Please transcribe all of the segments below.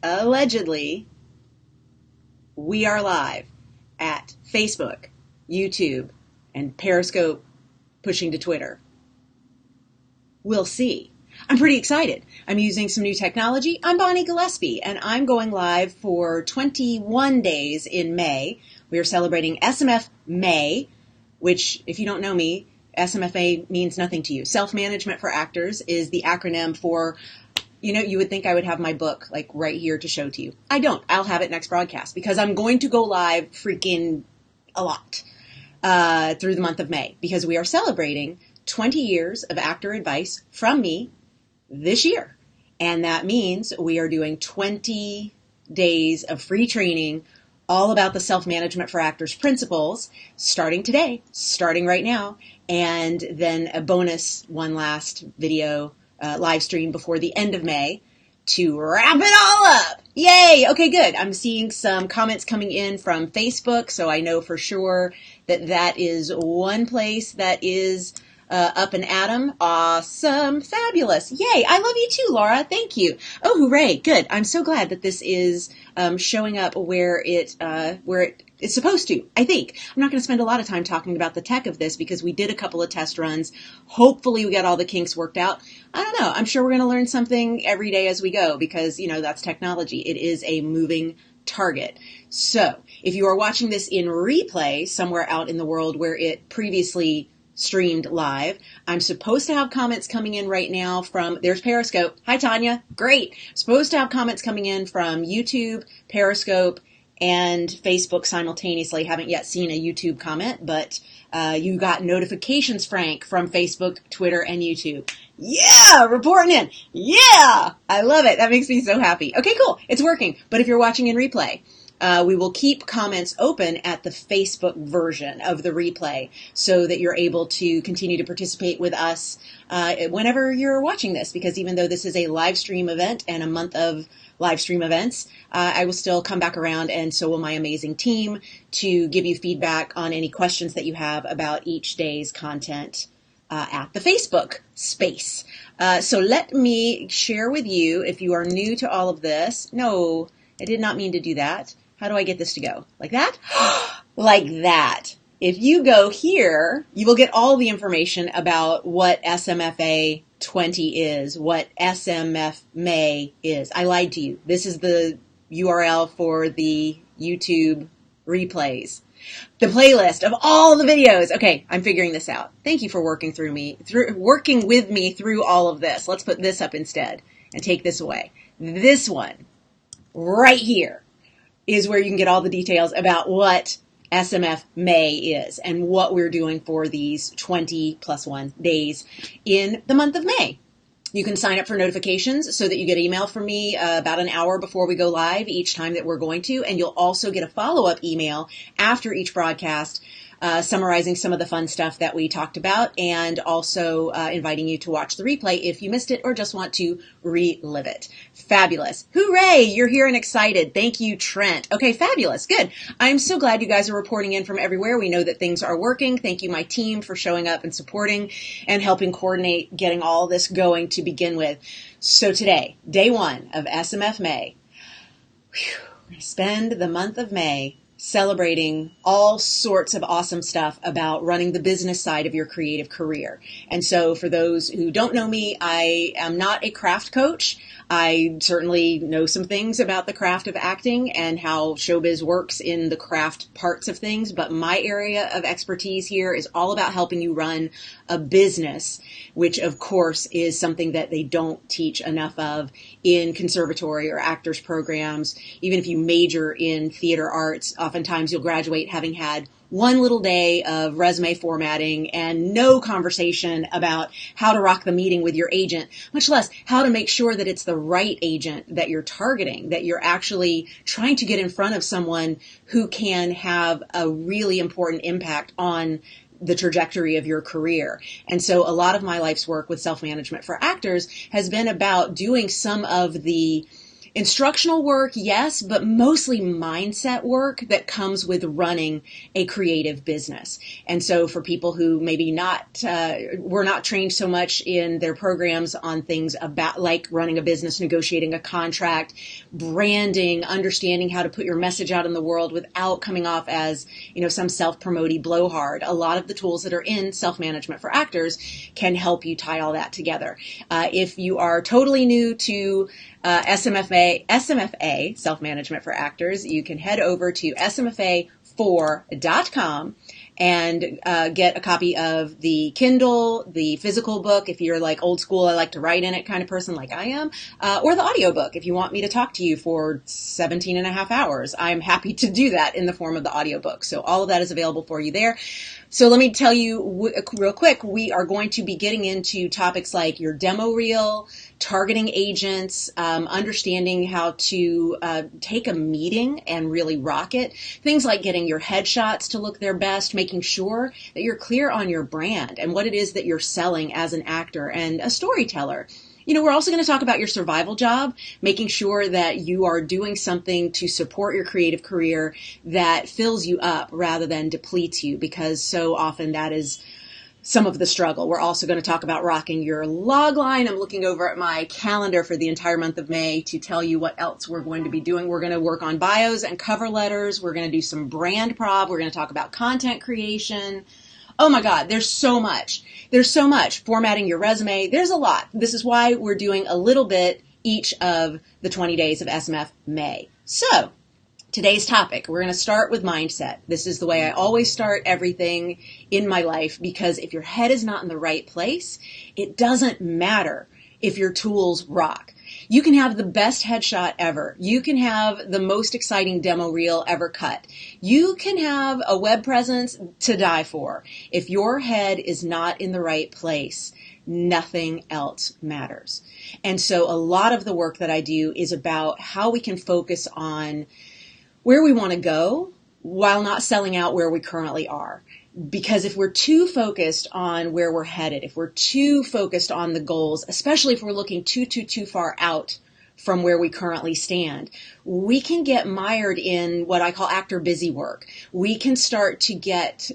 allegedly, we are live at Facebook, YouTube, and Periscope pushing to Twitter. We'll see. I'm pretty excited. I'm using some new technology. I'm Bonnie Gillespie, and I'm going live for 21 days in May. We are celebrating SMF-mAy, which, if you don't know me, SMF-mAy means nothing to you. Self-Management for Actors is the acronym for, you would think I would have my book like right here to show to you. I don't. I'll have it next broadcast because I'm going to go live freaking a lot through the month of May because we are celebrating 20 years of actor advice from me this year. And that means we are doing 20 days of free training all about the self-management for actors principles starting today, starting right now, and then a bonus one last video live stream before the end of May to wrap it all up. Yay! Okay, good. I'm seeing some comments coming in from Facebook, so I know for sure that is one place that is up and Adam. Awesome. Fabulous. Yay. I love you too, Laura. Thank you. Oh, hooray. Good. I'm so glad that this is showing up where it is supposed to, I think. I'm not going to spend a lot of time talking about the tech of this because we did a couple of test runs. Hopefully we got all the kinks worked out. I don't know. I'm sure we're going to learn something every day as we go because, that's technology. It is a moving target. So if you are watching this in replay somewhere out in the world where it previously streamed live, I'm supposed to have comments coming in right now from, there's Periscope. Hi, Tanya. Great. Supposed to have comments coming in from YouTube, Periscope, and Facebook simultaneously. Haven't yet seen a YouTube comment, but you got notifications, Frank, from Facebook, Twitter, and YouTube. Yeah, reporting in. Yeah, I love it. That makes me so happy. Okay, cool. It's working. But if you're watching in replay, we will keep comments open at the Facebook version of the replay so that you're able to continue to participate with us whenever you're watching this, because even though this is a live stream event and a month of live stream events, I will still come back around, and so will my amazing team, to give you feedback on any questions that you have about each day's content at the Facebook space. So let me share with you, if you are new to all of this, no, I did not mean to do that. How do I get this to go? Like that? Like that. If you go here, you will get all the information about what SMF-mAy 20 is, what SMF-mAy is. I lied to you. This is the URL for the YouTube replays. The playlist of all the videos. Okay, I'm figuring this out. Thank you for working with me through all of this. Let's put this up instead and take this away. This one right here is where you can get all the details about what SMF-mAy is and what we're doing for these 20 plus 1 days in the month of May. You can sign up for notifications so that you get email from me about an hour before we go live each time that we're going to, and you'll also get a follow-up email after each broadcast summarizing some of the fun stuff that we talked about, and also inviting you to watch the replay if you missed it or just want to relive it. Fabulous. Hooray! You're here and excited. Thank you, Trent. Okay, fabulous. Good. I'm so glad you guys are reporting in from everywhere. We know that things are working. Thank you, my team, for showing up and supporting and helping coordinate getting all this going to begin with. So today, day one of SMF-mAy, we're going to spend the month of May celebrating all sorts of awesome stuff about running the business side of your creative career. And so for those who don't know me, I am not a craft coach. I certainly know some things about the craft of acting and how showbiz works in the craft parts of things, but my area of expertise here is all about helping you run a business, which of course is something that they don't teach enough of in conservatory or actors programs. Even if you major in theater arts, oftentimes you'll graduate having had one little day of resume formatting and no conversation about how to rock the meeting with your agent, much less how to make sure that it's the right agent that you're targeting, that you're actually trying to get in front of someone who can have a really important impact on the trajectory of your career. And so a lot of my life's work with self-management for actors has been about doing some of the Instructional work, yes, but mostly mindset work that comes with running a creative business. And so for people who maybe were not trained so much in their programs on things about like running a business, negotiating a contract, branding, understanding how to put your message out in the world without coming off as, some self-promoting blowhard. A lot of the tools that are in self-management for actors can help you tie all that together. If you are totally new to SMF-mAy, self-management for actors, you can head over to smfa4.com and get a copy of the Kindle, the physical book, if you're like old school, I like to write in it kind of person like I am, or the audiobook if you want me to talk to you for 17 and a half hours. I'm happy to do that in the form of the audiobook. So all of that is available for you there. So let me tell you real quick, we are going to be getting into topics like your demo reel, targeting agents, understanding how to take a meeting and really rock it. Things like getting your headshots to look their best, making sure that you're clear on your brand and what it is that you're selling as an actor and a storyteller. We're also going to talk about your survival job, making sure that you are doing something to support your creative career that fills you up rather than depletes you, because so often that is some of the struggle. We're also going to talk about rocking your log line. I'm looking over at my calendar for the entire month of May to tell you what else we're going to be doing. We're going to work on bios and cover letters. We're going to do some brand prop. We're going to talk about content creation. Oh my God, there's so much. There's so much. Formatting your resume. There's a lot. This is why we're doing a little bit each of the 20 days of SMF-mAy. So today's topic, we're going to start with mindset. This is the way I always start everything in my life, because if your head is not in the right place, it doesn't matter if your tools rock. You can have the best headshot ever. You can have the most exciting demo reel ever cut. You can have a web presence to die for. If your head is not in the right place, nothing else matters. And so a lot of the work that I do is about how we can focus on where we want to go while not selling out where we currently are. Because if we're too focused on where we're headed, if we're too focused on the goals, especially if we're looking too far out from where we currently stand, we can get mired in what I call actor busy work. We can start to get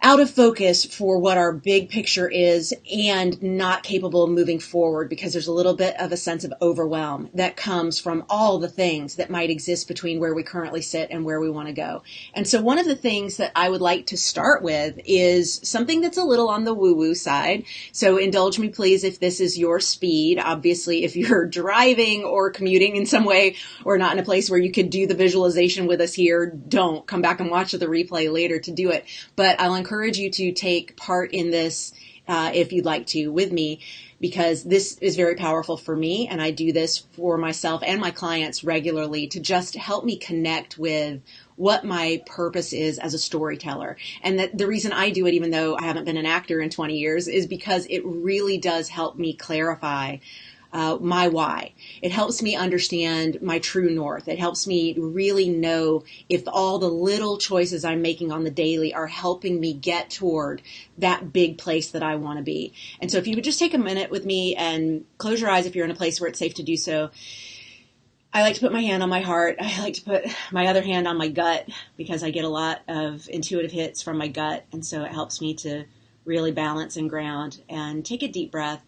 out of focus for what our big picture is and not capable of moving forward, because there's a little bit of a sense of overwhelm that comes from all the things that might exist between where we currently sit and where we want to go. And so one of the things that I would like to start with is something that's a little on the woo-woo side. So indulge me, please, if this is your speed. Obviously, if you're driving or commuting in some way or not in a place where you could do the visualization with us here, don't come back and watch the replay later to do it. But I'll encourage you to take part in this if you'd like to with me, because this is very powerful for me, and I do this for myself and my clients regularly to just help me connect with what my purpose is as a storyteller. And that the reason I do it, even though I haven't been an actor in 20 years, is because it really does help me clarify my why. It helps me understand my true north. It helps me really know if all the little choices I'm making on the daily are helping me get toward that big place that I want to be. And so if you would just take a minute with me and close your eyes if you're in a place where it's safe to do so. I like to put my hand on my heart. I like to put my other hand on my gut, because I get a lot of intuitive hits from my gut. And so it helps me to really balance and ground. And take a deep breath.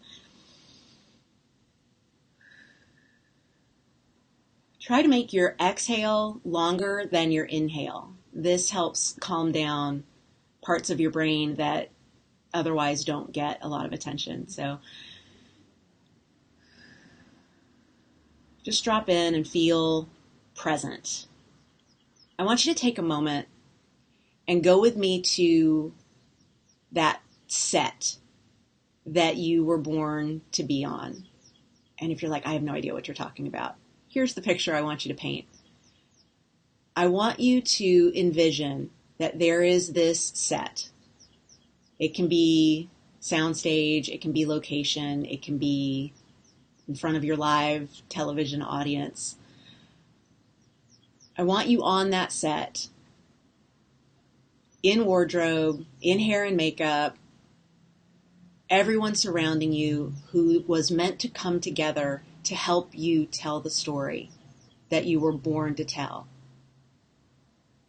Try to make your exhale longer than your inhale. This helps calm down parts of your brain that otherwise don't get a lot of attention. So just drop in and feel present. I want you to take a moment and go with me to that set that you were born to be on. And if you're like, I have no idea what you're talking about, here's the picture I want you to paint. I want you to envision that there is this set. It can be soundstage, it can be location, it can be in front of your live television audience. I want you on that set, in wardrobe, in hair and makeup, everyone surrounding you who was meant to come together to help you tell the story that you were born to tell.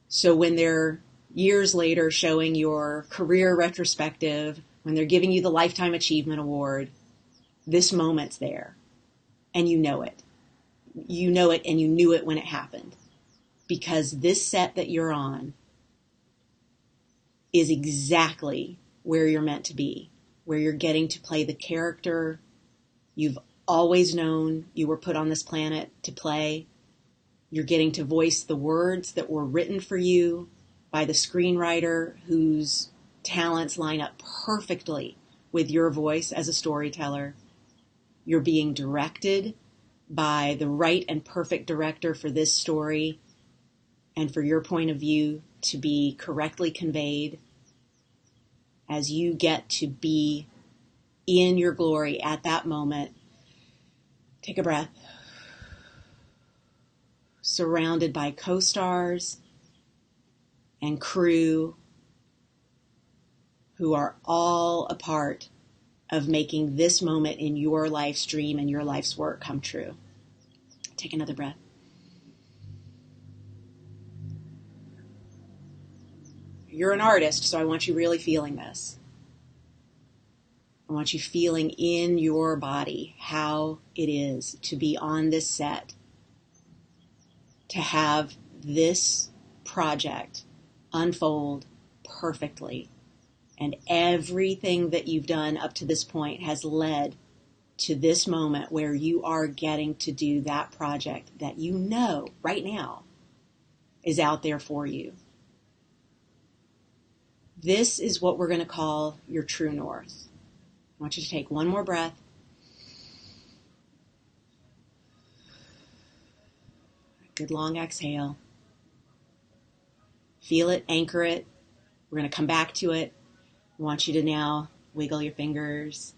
So when they're years later showing your career retrospective, when they're giving you the Lifetime Achievement Award, this moment's there, and you know it. You know it, and you knew it when it happened. Because this set that you're on is exactly where you're meant to be, where you're getting to play the character you've always known you were put on this planet to play. You're getting to voice the words that were written for you by the screenwriter whose talents line up perfectly with your voice as a storyteller. You're being directed by the right and perfect director for this story and for your point of view to be correctly conveyed as you get to be in your glory at that moment. Take a breath. Surrounded by co-stars and crew who are all a part of making this moment in your life's dream and your life's work come true. Take another breath. You're an artist, so I want you really feeling this. I want you feeling in your body how it is to be on this set, to have this project unfold perfectly. And everything that you've done up to this point has led to this moment where you are getting to do that project that you know right now is out there for you. This is what we're going to call your true north. I want you to take one more breath. Good long exhale. Feel it, anchor it. We're going to come back to it. I want you to now wiggle your fingers,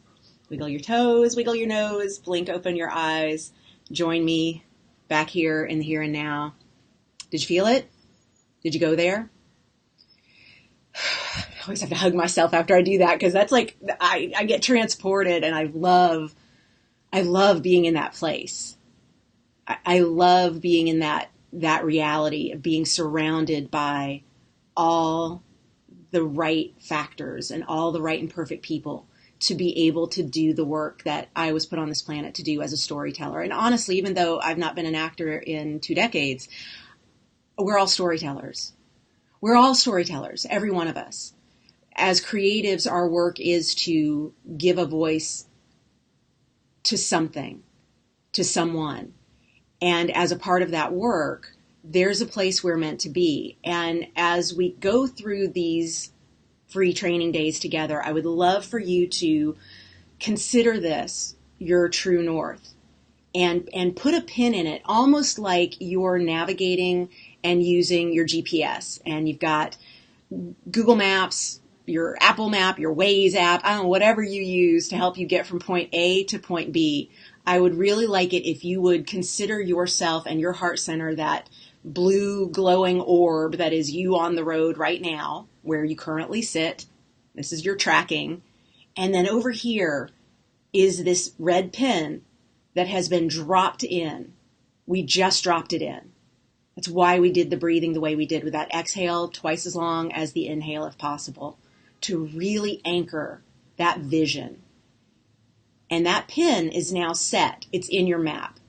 wiggle your toes, wiggle your nose, blink open your eyes. Join me back here in the here and now. Did you feel it? Did you go there? I always have to hug myself after I do that because that's like, I get transported and I love being in that place. I love being in that reality of being surrounded by all the right factors and all the right and perfect people to be able to do the work that I was put on this planet to do as a storyteller. And honestly, even though I've not been an actor in 2 decades, we're all storytellers. We're all storytellers, every one of us. As creatives, our work is to give a voice to something, to someone. And as a part of that work, there's a place we're meant to be. And as we go through these free training days together, I would love for you to consider this your true north and put a pin in it, almost like you're navigating and using your GPS. And you've got Google Maps, your Apple Map, your Waze app, I don't know, whatever you use to help you get from point A to point B. I would really like it if you would consider yourself and your heart center that blue glowing orb that is you on the road right now, where you currently sit. This is your tracking. And then over here is this red pin that has been dropped in. We just dropped it in. That's why we did the breathing the way we did with that exhale twice as long as the inhale if possible, to really anchor that vision. And that pin is now set. It's in your map.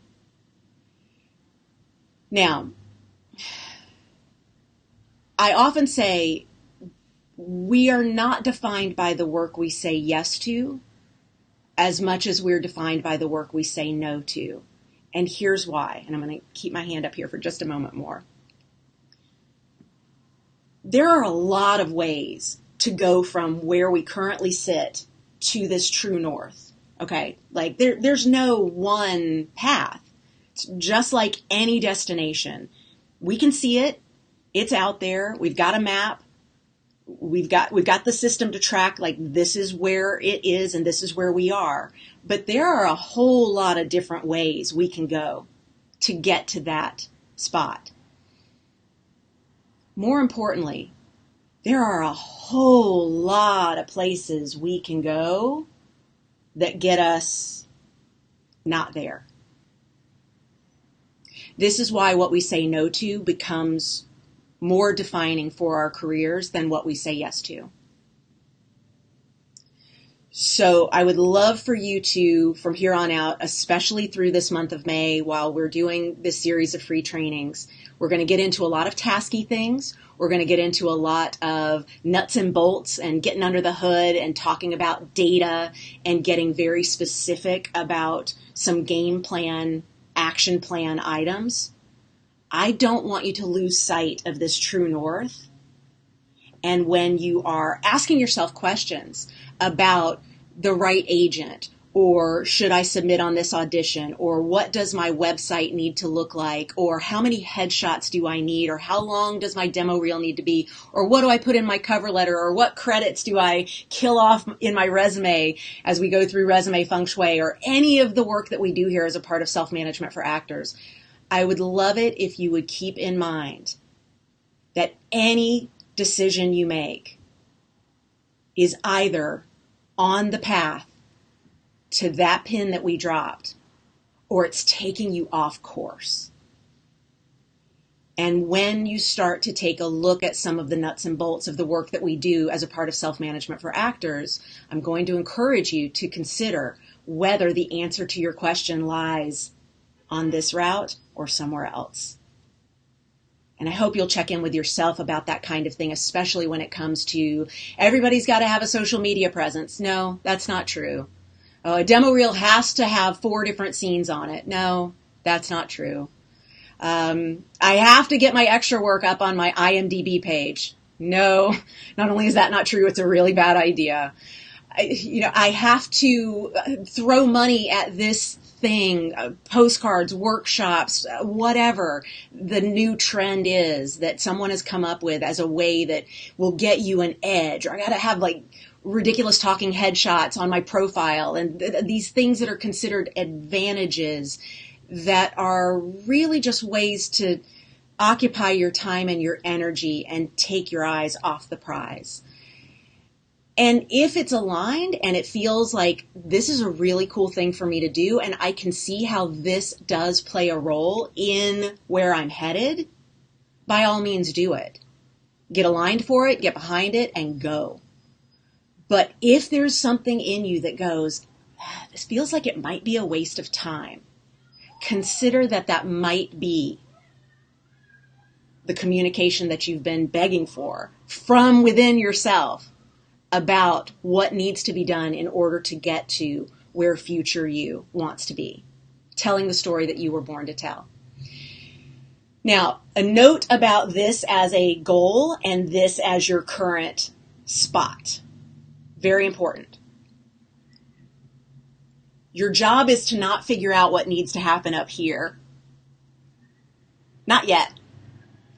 Now, I often say we are not defined by the work we say yes to as much as we're defined by the work we say no to. And here's why. And I'm going to keep my hand up here for just a moment more. There are a lot of ways to go from where we currently sit to this true north. Okay, like there's no one path. It's just like any destination. We can see it. It's out there. We've got a map. We've got the system to track, like this is where it is and this is where we are. But there are a whole lot of different ways we can go to get to that spot. More importantly, there are a whole lot of places we can go that get us not there. This is why what we say no to becomes more defining for our careers than what we say yes to. So I would love for you to, from here on out, especially through this month of May, while we're doing this series of free trainings, we're going to get into a lot of tasky things. We're going to get into a lot of nuts and bolts and getting under the hood and talking about data and getting very specific about some game plan, action plan items. I don't want you to lose sight of this true north. And when you are asking yourself questions about the right agent, or should I submit on this audition, or what does my website need to look like, or how many headshots do I need, or how long does my demo reel need to be, or what do I put in my cover letter, or what credits do I kill off in my resume as we go through resume feng shui, or any of the work that we do here as a part of self-management for actors, I would love it if you would keep in mind that any decision you make is either on the path to that pin that we dropped, or it's taking you off course. And when you start to take a look at some of the nuts and bolts of the work that we do as a part of self-management for actors, I'm going to encourage you to consider whether the answer to your question lies on this route or somewhere else. And I hope you'll check in with yourself about that kind of thing, especially when it comes to everybody's got to have a social media presence. No, that's not true. Oh, a demo reel has to have 4 different scenes on it. No, that's not true. I have to get my extra work up on my IMDb page. No, not only is that not true, it's a really bad idea. I have to throw money at this thing, postcards, workshops, whatever the new trend is that someone has come up with as a way that will get you an edge. Or I got to have like ridiculous talking headshots on my profile and these things that are considered advantages that are really just ways to occupy your time and your energy and take your eyes off the prize. And if it's aligned and it feels like this is a really cool thing for me to do and I can see how this does play a role in where I'm headed, by all means do it. Get aligned for it, get behind it, and go. But if there's something in you that goes, this feels like it might be a waste of time, consider that might be the communication that you've been begging for from within yourself about what needs to be done in order to get to where future you wants to be, telling the story that you were born to tell. Now, a note about this as a goal and this as your current spot. Very important. Your job is to not figure out what needs to happen up here. Not yet.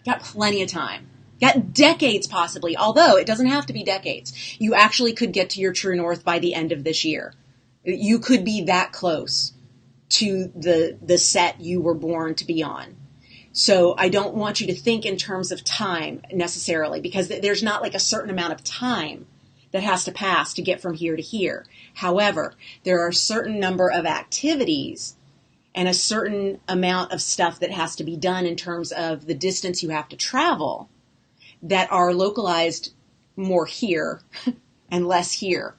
Got plenty of time. Got decades possibly, although it doesn't have to be decades. You actually could get to your true north by the end of this year. You could be that close to the set you were born to be on. So I don't want you to think in terms of time necessarily, because there's not like a certain amount of time that has to pass to get from here to here. However, there are a certain number of activities and a certain amount of stuff that has to be done in terms of the distance you have to travel that are localized more here and less here.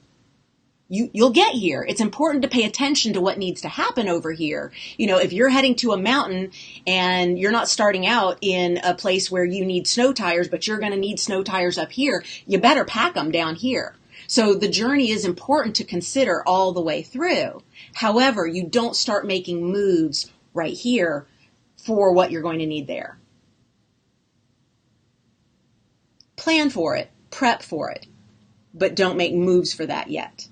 You'll get here. It's important to pay attention to what needs to happen over here. If you're heading to a mountain and you're not starting out in a place where you need snow tires, but you're going to need snow tires up here, you better pack them down here. So the journey is important to consider all the way through. However, you don't start making moves right here for what you're going to need there. Plan for it, prep for it, but don't make moves for that yet.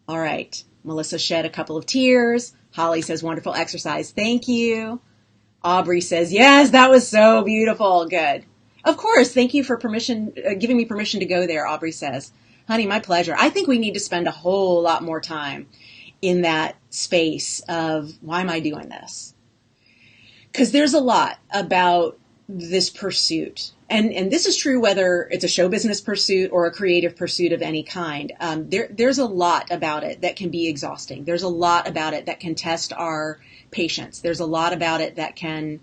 All right, Melissa shed a couple of tears. Holly says, wonderful exercise. Thank you. Aubrey says, yes, that was so beautiful. Good. Of course, thank you for giving me permission to go there, Aubrey says. Honey, my pleasure. I think we need to spend a whole lot more time in that space of why am I doing this? Because there's a lot about this pursuit. And this is true whether it's a show business pursuit or a creative pursuit of any kind. There's a lot about it that can be exhausting. There's a lot about it that can test our patience. There's a lot about it that can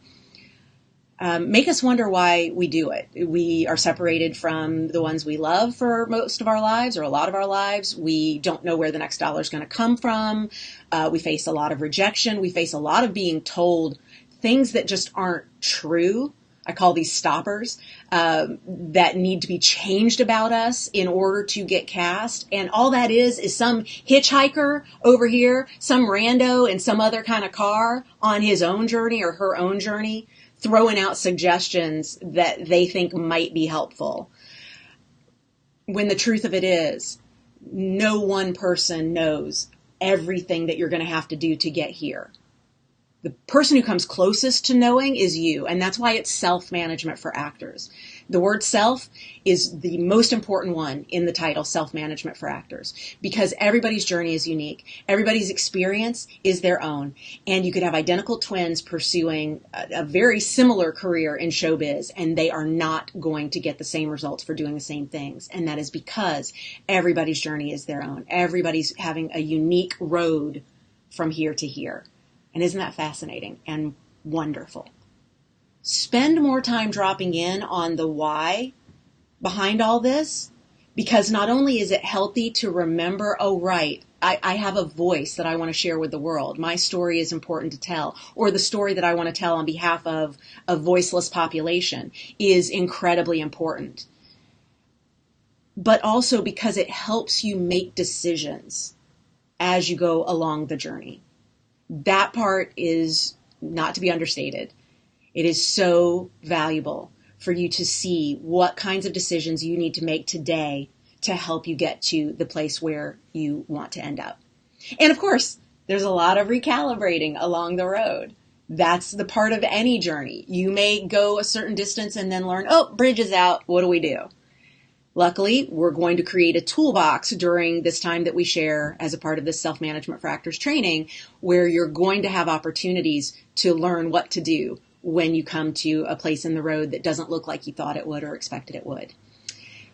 make us wonder why we do it. We are separated from the ones we love for most of our lives or a lot of our lives. We don't know where the next dollar is going to come from. We face a lot of rejection. We face a lot of being told things that just aren't true. I call these stoppers that need to be changed about us in order to get cast. And all that is some hitchhiker over here, some rando in some other kind of car on his own journey or her own journey, throwing out suggestions that they think might be helpful. When the truth of it is, no one person knows everything that you're going to have to do to get here. The person who comes closest to knowing is you, and that's why it's self-management for actors. The word self is the most important one in the title, self-management for actors, because everybody's journey is unique. Everybody's experience is their own, and you could have identical twins pursuing a very similar career in showbiz, and they are not going to get the same results for doing the same things, and that is because everybody's journey is their own. Everybody's having a unique road from here to here. And isn't that fascinating and wonderful? Spend more time dropping in on the why behind all this, because not only is it healthy to remember, oh, right, I have a voice that I want to share with the world. My story is important to tell, or the story that I want to tell on behalf of a voiceless population is incredibly important. But also because it helps you make decisions as you go along the journey. That part is not to be understated. It is so valuable for you to see what kinds of decisions you need to make today to help you get to the place where you want to end up. And of course, there's a lot of recalibrating along the road. That's the part of any journey. You may go a certain distance and then learn, oh, bridge is out. What do we do? Luckily, we're going to create a toolbox during this time that we share as a part of this self-management for actors training, where you're going to have opportunities to learn what to do when you come to a place in the road that doesn't look like you thought it would or expected it would.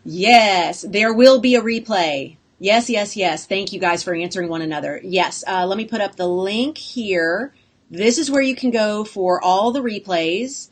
Yes, there will be a replay. Yes, yes, yes. Thank you guys for answering one another. Yes, let me put up the link here. This is where you can go for all the replays.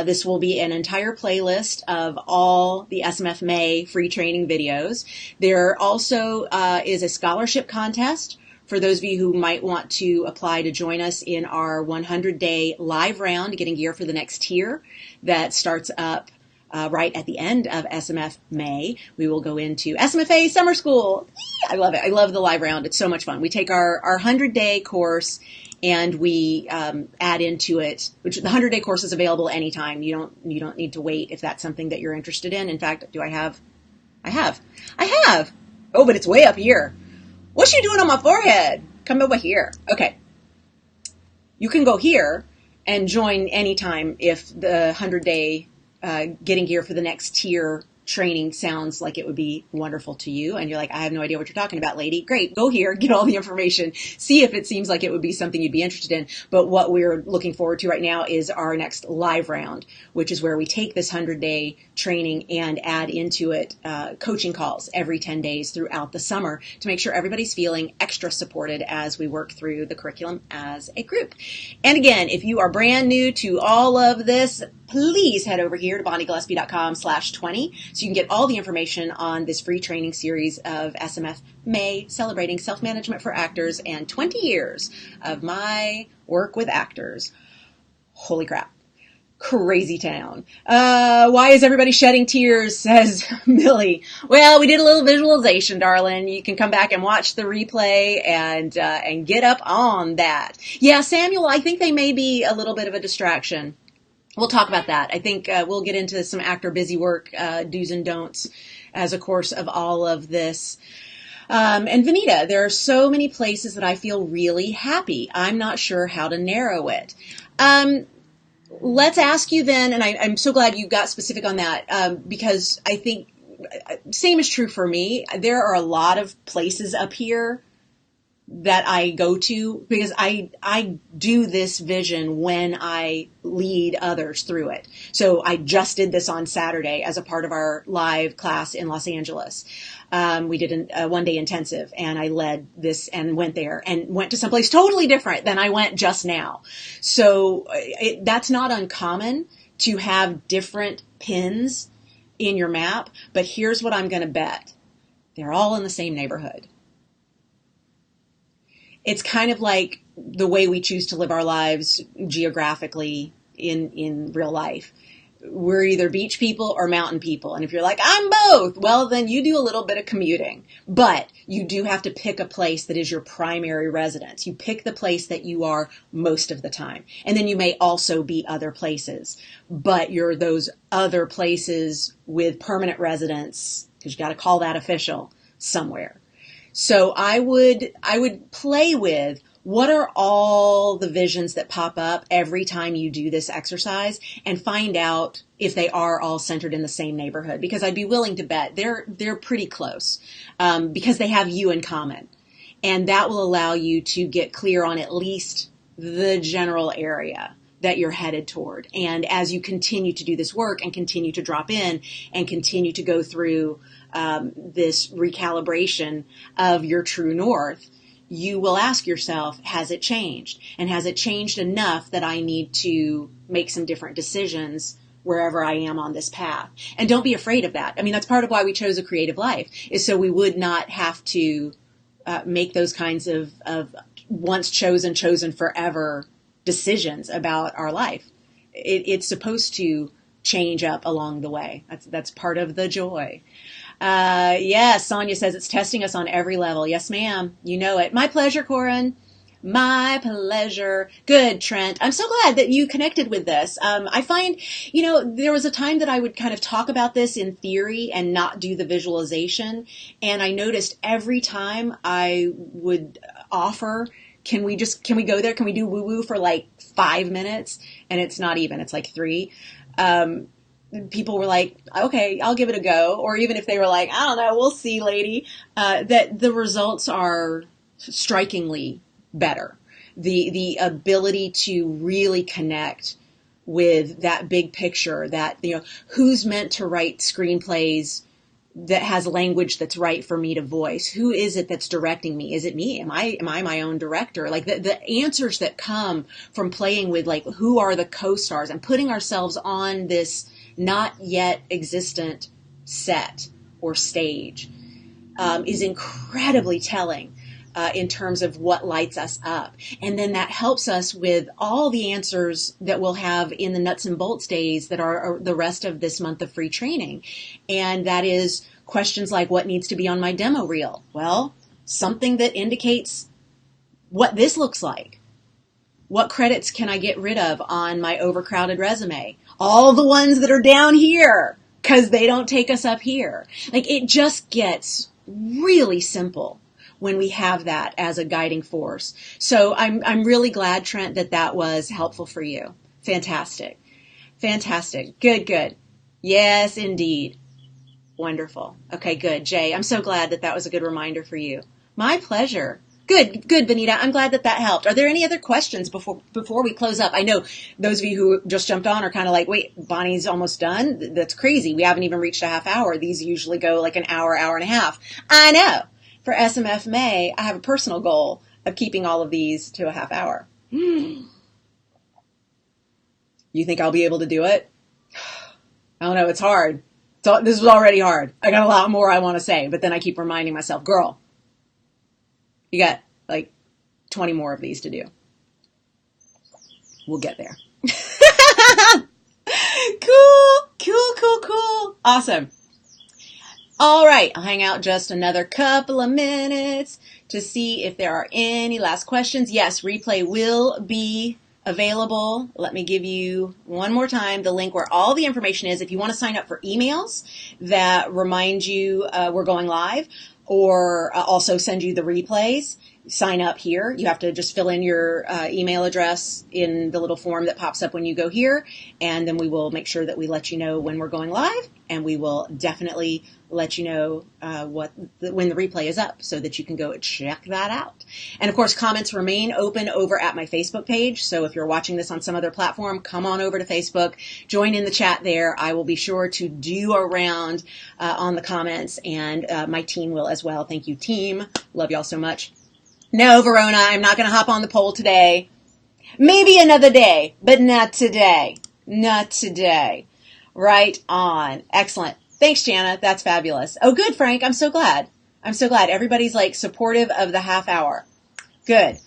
This will be an entire playlist of all the SMF-mAy free training videos. There also is a scholarship contest for those of you who might want to apply to join us in our 100-day live round, Getting Gear for the Next Tier, that starts up right at the end of SMF-mAy. We will go into SMF-mAy Summer School. I love it. I love the live round. It's so much fun. We take our 100-day course and we add into it, which the 100-day course is available anytime. You don't need to wait if that's something that you're interested in. In fact, do I have? I have. Oh, but it's way up here. What's you doing on my forehead? Come over here. Okay. You can go here and join anytime if the 100-day Getting Gear for the Next Tier training sounds like it would be wonderful to you, and you're like, I have no idea what you're talking about, lady. Great, go here, get all the information, see if it seems like it would be something you'd be interested in. But what we're looking forward to right now is our next live round, which is where we take this 100-day training and add into it coaching calls every 10 days throughout the summer to make sure everybody's feeling extra supported as we work through the curriculum as a group. And again, if you are brand new to all of this, please head over here to bonniegillespie.com/20 so you can get all the information on this free training series of SMF-mAy, celebrating self-management for actors and 20 years of my work with actors. Holy crap. Crazy town. Why is everybody shedding tears, says Millie. Well, we did a little visualization, darling. You can come back and watch the replay and get up on that. Yeah, Samuel, I think they may be a little bit of a distraction. We'll talk about that. I think we'll get into some actor busy work, do's and don'ts as a course of all of this. And Vanita, there are so many places that I feel really happy. I'm not sure how to narrow it. Let's ask you then, and I'm so glad you got specific on that, because I think same is true for me. There are a lot of places up here that I go to, because I do this vision when I lead others through it. So I just did this on Saturday as a part of our live class in Los Angeles. We did a one-day intensive, and I led this and went there and went to someplace totally different than I went just now. So that's not uncommon to have different pins in your map, but here's what I'm going to bet. They're all in the same neighborhood. It's kind of like the way we choose to live our lives geographically in real life. We're either beach people or mountain people. And if you're like, I'm both, well, then you do a little bit of commuting. But you do have to pick a place that is your primary residence. You pick the place that you are most of the time. And then you may also be other places. But you're those other places with permanent residence, because you got to call that official, somewhere. So I would play with, what are all the visions that pop up every time you do this exercise, and find out if they are all centered in the same neighborhood, because I'd be willing to bet they're pretty close, because they have you in common. And that will allow you to get clear on at least the general area that you're headed toward. And as you continue to do this work and continue to drop in and continue to go through this recalibration of your true north, you will ask yourself, has it changed? And has it changed enough that I need to make some different decisions wherever I am on this path? And don't be afraid of that. I mean, that's part of why we chose a creative life, is so we would not have to make those kinds of once chosen forever decisions about our life. It's supposed to change up along the way. That's part of the joy. Yes, Sonia says it's testing us on every level. Yes, ma'am. You know it. My pleasure, Corin. My pleasure. Good, Trent. I'm so glad that you connected with this. I find, there was a time that I would kind of talk about this in theory and not do the visualization. And I noticed every time I would offer, can we go there? Can we do woo-woo for like 5 minutes? And it's not even, it's like 3. People were like, okay, I'll give it a go. Or even if they were like, I don't know, we'll see, lady, that the results are strikingly better. The ability to really connect with that big picture, that, who's meant to write screenplays that has language that's right for me to voice? Who is it that's directing me? Is it me? Am I my own director? Like the answers that come from playing with, like, who are the co-stars and putting ourselves on this not yet existent set or stage is incredibly telling in terms of what lights us up. And then that helps us with all the answers that we'll have in the nuts and bolts days that are the rest of this month of free training. And that is questions like, what needs to be on my demo reel? Well, something that indicates what this looks like. What credits can I get rid of on my overcrowded resume? All the ones that are down here, because they don't take us up here. Like, it just gets really simple when we have that as a guiding force. So I'm really glad, Trent, that was helpful for you. Fantastic. Fantastic. Good. Yes, indeed. Wonderful. Okay, good. Jay, I'm so glad that was a good reminder for you. My pleasure. Good, Benita. I'm glad that helped. Are there any other questions before we close up? I know those of you who just jumped on are kind of like, wait, Bonnie's almost done? That's crazy. We haven't even reached a half hour. These usually go like an hour, hour and a half. I know. For SMF-mAy, I have a personal goal of keeping all of these to a half hour. You think I'll be able to do it? I don't know. It's hard. This is already hard. I got a lot more I want to say, but then I keep reminding myself, girl, you got like 20 more of these to do. We'll get there. Cool. Awesome. All right. I'll hang out just another couple of minutes to see if there are any last questions. Yes, replay will be available. Let me give you one more time the link where all the information is. If you want to sign up for emails that remind you we're going live, or also send you the replays, sign up here. You have to just fill in your email address in the little form that pops up when you go here, and then we will make sure that we let you know when we're going live, and we will definitely let you know when the replay is up so that you can go check that out. And of course, comments remain open over at my Facebook page. So if you're watching this on some other platform, come on over to Facebook, join in the chat there. I will be sure to do a round on the comments, and my team will as well. Thank you, team. Love y'all so much. No, Verona, I'm not going to hop on the poll today. Maybe another day, but not today. Not today. Right on. Excellent. Thanks, Jana. That's fabulous. Oh, good, Frank. I'm so glad. I'm so glad. Everybody's like supportive of the half hour. Good.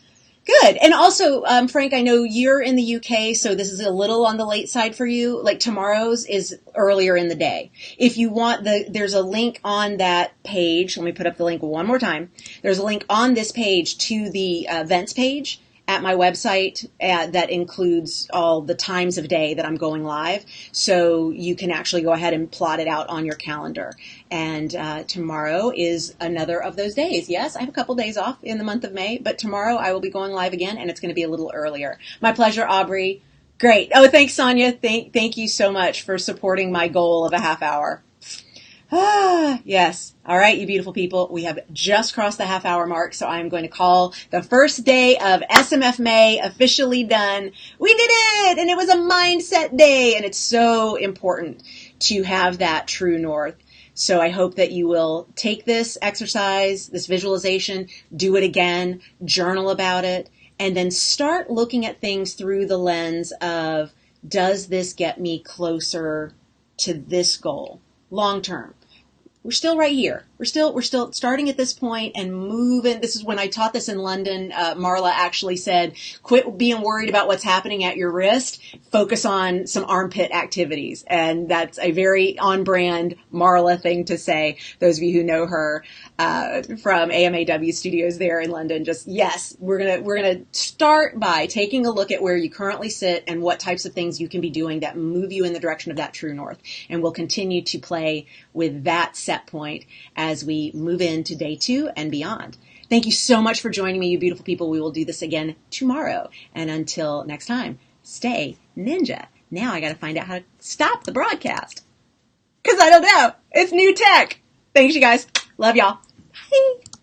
Good. And also, Frank, I know you're in the UK, so this is a little on the late side for you. Like tomorrow's is earlier in the day. If you want there's a link on that page. Let me put up the link one more time. There's a link on this page to the events page at my website that includes all the times of day that I'm going live. So you can actually go ahead and plot it out on your calendar. And tomorrow is another of those days. Yes, I have a couple days off in the month of May, but tomorrow I will be going live again, and it's going to be a little earlier. My pleasure, Aubrey. Great. Oh, thanks, Sonia. Thank you so much for supporting my goal of a half hour. Yes. All right, you beautiful people. We have just crossed the half hour mark, so I'm going to call the first day of SMF-mAy officially done. We did it! And it was a mindset day, and it's so important to have that true north. So I hope that you will take this exercise, this visualization, do it again, journal about it, and then start looking at things through the lens of, does this get me closer to this goal long term? We're still right here. We're still starting at this point and moving. This is when I taught this in London. Marla actually said, quit being worried about what's happening at your wrist. Focus on some armpit activities. And that's a very on-brand Marla thing to say. Those of you who know her from AMAW studios there in London, just yes, we're gonna start by taking a look at where you currently sit and what types of things you can be doing that move you in the direction of that true north. And we'll continue to play with that set point as we move into day 2 and beyond. Thank you so much for joining me, you beautiful people. We will do this again tomorrow. And until next time, stay ninja. Now I got to find out how to stop the broadcast, because I don't know. It's new tech. Thanks, you guys. Love y'all. Bye.